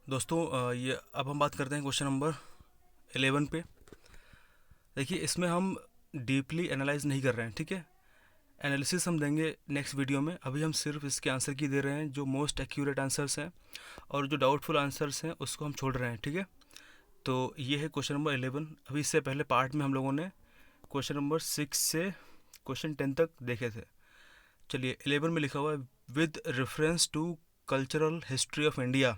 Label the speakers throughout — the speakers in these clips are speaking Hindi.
Speaker 1: दोस्तों ये अब हम बात करते हैं क्वेश्चन नंबर 11 पे। देखिए, इसमें हम डीपली एनालाइज नहीं कर रहे हैं, ठीक है। एनालिसिस हम देंगे नेक्स्ट वीडियो में। अभी हम सिर्फ इसके आंसर की दे रहे हैं, जो मोस्ट एक्यूरेट आंसर्स हैं, और जो डाउटफुल आंसर्स हैं उसको हम छोड़ रहे हैं, ठीक है। तो ये है क्वेश्चन नंबर 11। अभी इससे पहले पार्ट में हम लोगों ने क्वेश्चन नंबर 6 से क्वेश्चन 10 तक देखे थे। चलिए, 11 में लिखा हुआ है, with reference to cultural history of India,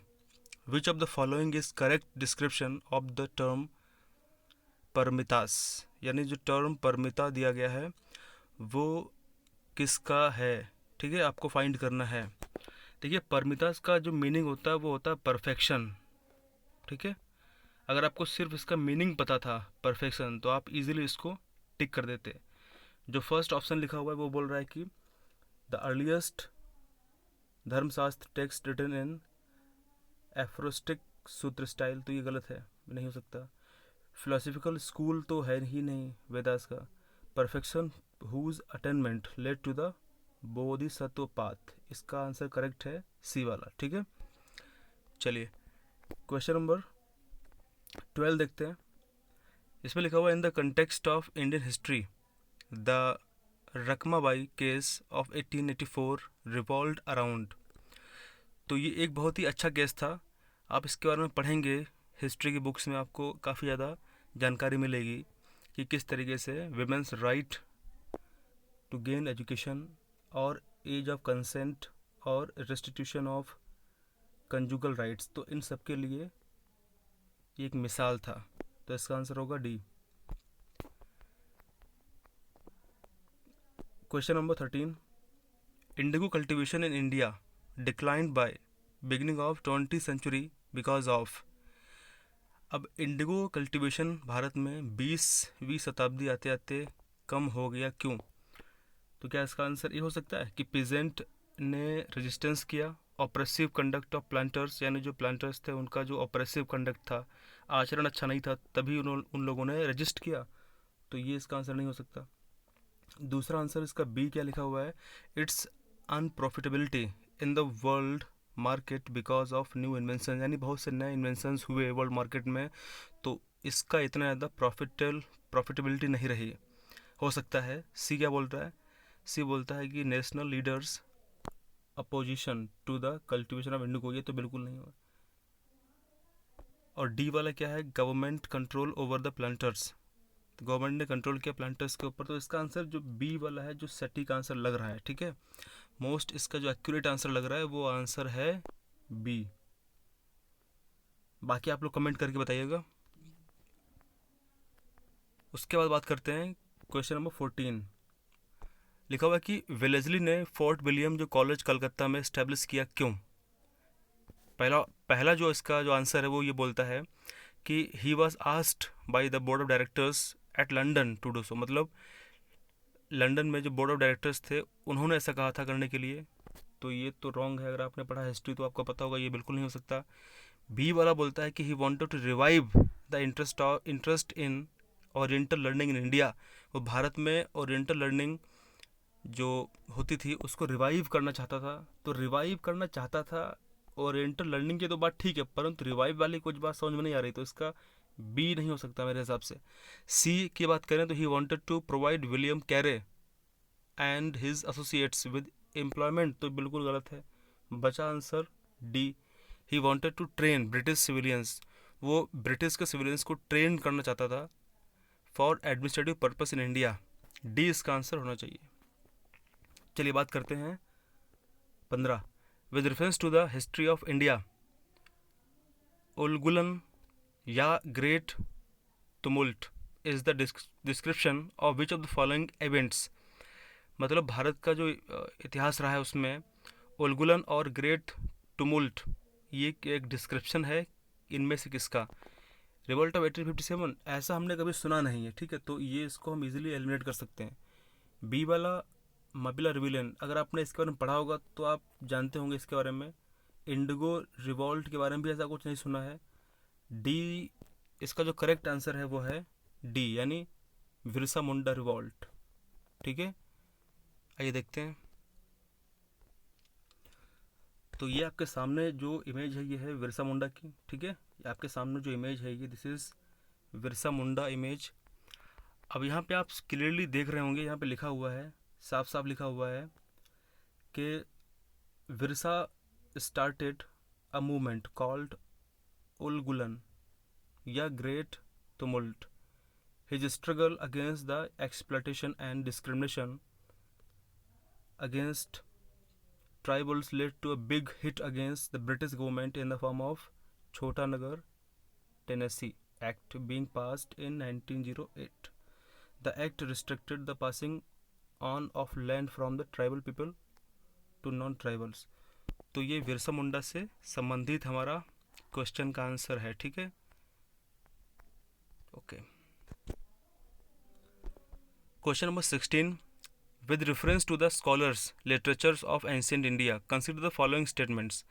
Speaker 1: which of the following is correct description of the term paramitas. यानी जो टर्म परमिता दिया गया है वो किसका है, ठीक है, आपको फाइंड करना है। देखिए, परमितास का जो मीनिंग होता है वो होता है परफेक्शन, ठीक है। अगर आपको सिर्फ इसका मीनिंग पता था परफेक्शन, तो आप इजीली इसको टिक कर देते। जो फर्स्ट ऑप्शन लिखा हुआ है वो बोल रहा है कि द अर्लीस्ट धर्मशास्त्र टेक्स्ट रिटन इन एफ्रोस्टिक सूत्र स्टाइल, तो ये गलत है, नहीं हो सकता। फिलोसफिकल स्कूल तो है ही नहीं वेदास का। Perfection whose attainment led to the bodhisattva path, इसका आंसर करेक्ट है सी वाला, ठीक है। चलिए, क्वेश्चन नंबर 12 देखते हैं। इसमें लिखा हुआ, in the context of Indian history the Rakhmabai case of 1884 revolved around. तो ये एक बहुत ही अच्छा केस था। आप इसके बारे में पढ़ेंगे हिस्ट्री की बुक्स में, आपको काफ़ी ज़्यादा जानकारी मिलेगी कि किस तरीके से women's right to gain education और एज ऑफ कंसेंट और रेस्टिट्यूशन ऑफ कंजुगल राइट्स, तो इन सब के लिए ये एक मिसाल था। तो इसका आंसर होगा D. Question number 13, indigo cultivation in India declined by beginning of 20th century because of. अब इंडिगो कल्टीवेशन भारत में 20वीं शताब्दी आते आते कम हो गया, क्यों? तो क्या इसका आंसर ये हो सकता है कि पीजेंट ने रेजिस्टेंस किया, ऑप्रेसिव कंडक्ट ऑफ प्लांटर्स, यानी जो प्लांटर्स थे उनका जो ऑप्रेसिव कंडक्ट था, आचरण अच्छा नहीं था, तभी उन लोगों ने रजिस्ट किया। तो ये इसका आंसर नहीं हो सकता। दूसरा आंसर इसका बी क्या लिखा हुआ है, it's unprofitability in the world market because of new invention, यानी बहुत से नए इन्वेंशंस हुए वर्ल्ड मार्केट में, तो इसका इतना ज़्यादा प्रॉफिटेबिलिटी नहीं रही। हो सकता है सी क्या बोल रहा है, सी बोलता है कि national leaders opposition to the cultivation of indigo, ये तो बिल्कुल नहीं हुआ। और डी वाला क्या है, government control over the planters, government ने कंट्रोल किया प्लांटर्स के ऊपर। तो इसका आंसर जो बी वाला है, जो सटीक आंसर लग रहा है, ठीक है, मोस्ट इसका जो एक्यूरेट आंसर लग रहा है वो आंसर है बी। बाकी आप लोग कमेंट करके बताइएगा। उसके बाद बात करते हैं क्वेश्चन नंबर 14। लिखा हुआ है कि वेलेस्ली ने फोर्ट विलियम जो कॉलेज कलकत्ता में इस्टेब्लिश किया, क्यों? पहला पहला जो इसका जो आंसर है वो ये बोलता है कि he was asked by the board of directors at London to do so, मतलब लंदन में जो बोर्ड ऑफ डायरेक्टर्स थे उन्होंने ऐसा कहा था करने के लिए। तो ये तो रॉन्ग है, अगर आपने पढ़ा हिस्ट्री तो आपको पता होगा, ये बिल्कुल नहीं हो सकता। बी वाला बोलता है कि he wanted to revive the interest in oriental learning in India, वो भारत में ओरिएंटल लर्निंग जो होती थी उसको रिवाइव करना चाहता था। तो रिवाइव करना चाहता था ओरिएंटल लर्निंग की तो बात ठीक है, परंतु रिवाइव वाली कुछ बात समझ में नहीं आ रही, तो इसका बी नहीं हो सकता मेरे हिसाब से। सी की बात करें तो he wanted to provide William Carey and his associates with employment, तो बिल्कुल गलत है। बचा answer D, he wanted to train British civilians, वो ब्रिटिश के सिविलियंस को ट्रेन करना चाहता था for administrative purpose in India. D इसका आंसर होना चाहिए। चलिए बात करते हैं 15, with reference to the history of India Ulgulan या great tumult is the description of which of the following events, मतलब भारत का जो इतिहास रहा है उसमें उलगुलन और ग्रेट टुमुल्ट ये एक डिस्क्रिप्शन है, इनमें से किसका? रिवोल्ट ऑफ 1857 ऐसा हमने कभी सुना नहीं है, ठीक है, तो ये इसको हम इजीली एलिमिनेट कर सकते हैं। बी वाला मबिला रिविलियन, अगर आपने इसके बारे में पढ़ा होगा तो आप जानते होंगे इसके बारे में। इंडिगो रिवॉल्ट के बारे में भी ऐसा कुछ नहीं सुना है। डी इसका जो करेक्ट आंसर है वो है डी, यानी बिरसा मुंडा रिवॉल्ट, ठीक है। आइए देखते हैं तो ये आपके सामने जो इमेज है ये है बिरसा मुंडा की, ठीक है। ये आपके सामने जो इमेज है ये this is Birsa Munda image. अब यहाँ पे आप क्लियरली देख रहे होंगे, यहाँ पे लिखा हुआ है, साफ साफ लिखा हुआ है कि Birsa started a movement called Ulgulan या great tumult. His struggle against the exploitation and discrimination against tribals led to a big hit against the British government in the form of Chota Nagar, Tennessee Act being passed in 1908. The act restricted the passing on of land from the tribal people to non-tribals. तो ये बिरसा मुंडा से संबंधित हमारा क्वेश्चन का आंसर है, ठीक है। Okay, question number 16, with reference to the scholars literatures of ancient India consider the following statements.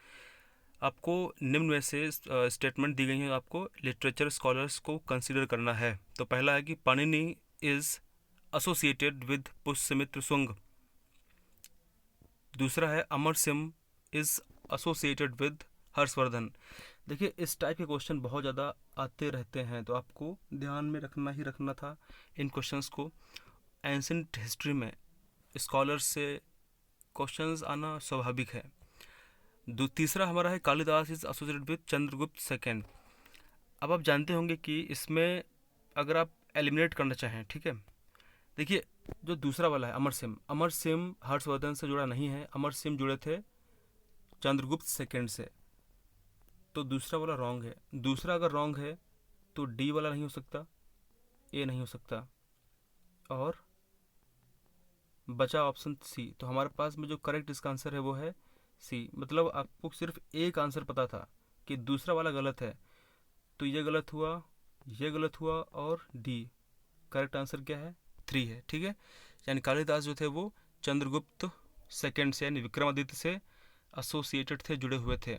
Speaker 1: आपको निम्न में से स्टेटमेंट दी गई है, आपको लिटरेचर स्कॉलर्स को कंसिडर करना है। तो पहला है कि Panini is associated with Pushyamitra Shunga. दूसरा है Amar Singh is associated with Harshavardhan. देखिए इस टाइप के क्वेश्चन बहुत ज़्यादा आते रहते हैं, तो आपको ध्यान में रखना ही रखना था इन क्वेश्चंस को। एंशिएंट हिस्ट्री में स्कॉलर्स से क्वेश्चंस आना स्वाभाविक है। तीसरा हमारा है Kalidas is associated with Chandragupta second. अब आप जानते होंगे कि इसमें अगर आप एलिमिनेट करना चाहें, ठीक है, देखिए जो दूसरा वाला है अमर सिंह हर्षवर्धन से जुड़ा नहीं है, अमर सिंह जुड़े थे चंद्रगुप्त सेकेंड से, तो दूसरा वाला रॉन्ग है। दूसरा अगर रॉन्ग है तो डी वाला नहीं हो सकता, ए नहीं हो सकता, और बचा ऑप्शन सी। तो हमारे पास में जो करेक्ट इसका आंसर है वो है सी। मतलब आपको सिर्फ एक आंसर पता था कि दूसरा वाला गलत है, तो ये गलत हुआ, ये गलत हुआ, और डी करेक्ट आंसर क्या है 3 है, ठीक है। यानी कालिदास जो थे वो चंद्रगुप्त सेकेंड से यानी विक्रमादित्य से एसोसिएटेड थे, जुड़े हुए थे।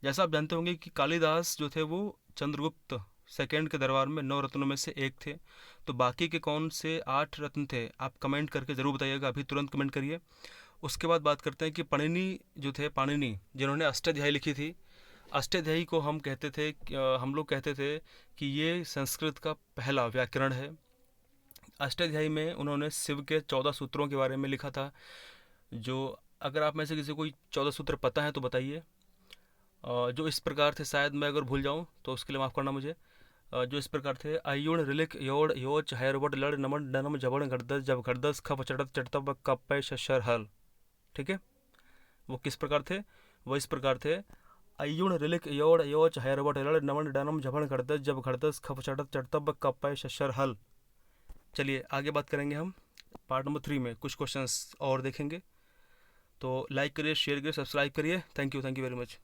Speaker 1: जैसा आप जानते होंगे कि कालिदास जो थे वो चंद्रगुप्त सेकेंड के दरबार में 9 रत्नों में से एक थे। तो बाकी के कौन से 8 रत्न थे आप कमेंट करके ज़रूर बताइएगा, अभी तुरंत कमेंट करिए। उसके बाद बात करते हैं कि पाणिनि जो थे, पाणिनि जिन्होंने अष्टाध्यायी लिखी थी, अष्टाध्यायी को हम कहते थे, हम लोग कहते थे कि ये संस्कृत का पहला व्याकरण है। अष्टाध्यायी में उन्होंने शिव के 14 सूत्रों के बारे में लिखा था। जो अगर आप में से किसी को 14 सूत्र पता है तो बताइए। जो इस प्रकार थे, शायद मैं अगर भूल जाऊं तो उसके लिए माफ़ करना मुझे। जो इस प्रकार थे, अयुण रिलिक योड़ योच हैरवट लड़ नमन डनम जबड़ गड़दस जब गड़दस खप चढ़त चढ़तब कप्पे शशर हल, ठीक है। वो किस प्रकार थे? वो इस प्रकार थे, अयुण रिलिक योड़ योच हैरवट लड़ नमन डनम जबड़ गड़दस जब गड़दस खप चढ़त चढ़तब कप्पे शशर हल। चलिए आगे बात करेंगे हम पार्ट नंबर 3 में, कुछ क्वेश्चंस और देखेंगे। तो लाइक करिए, शेयर करिए, सब्सक्राइब करिए। Thank you very much.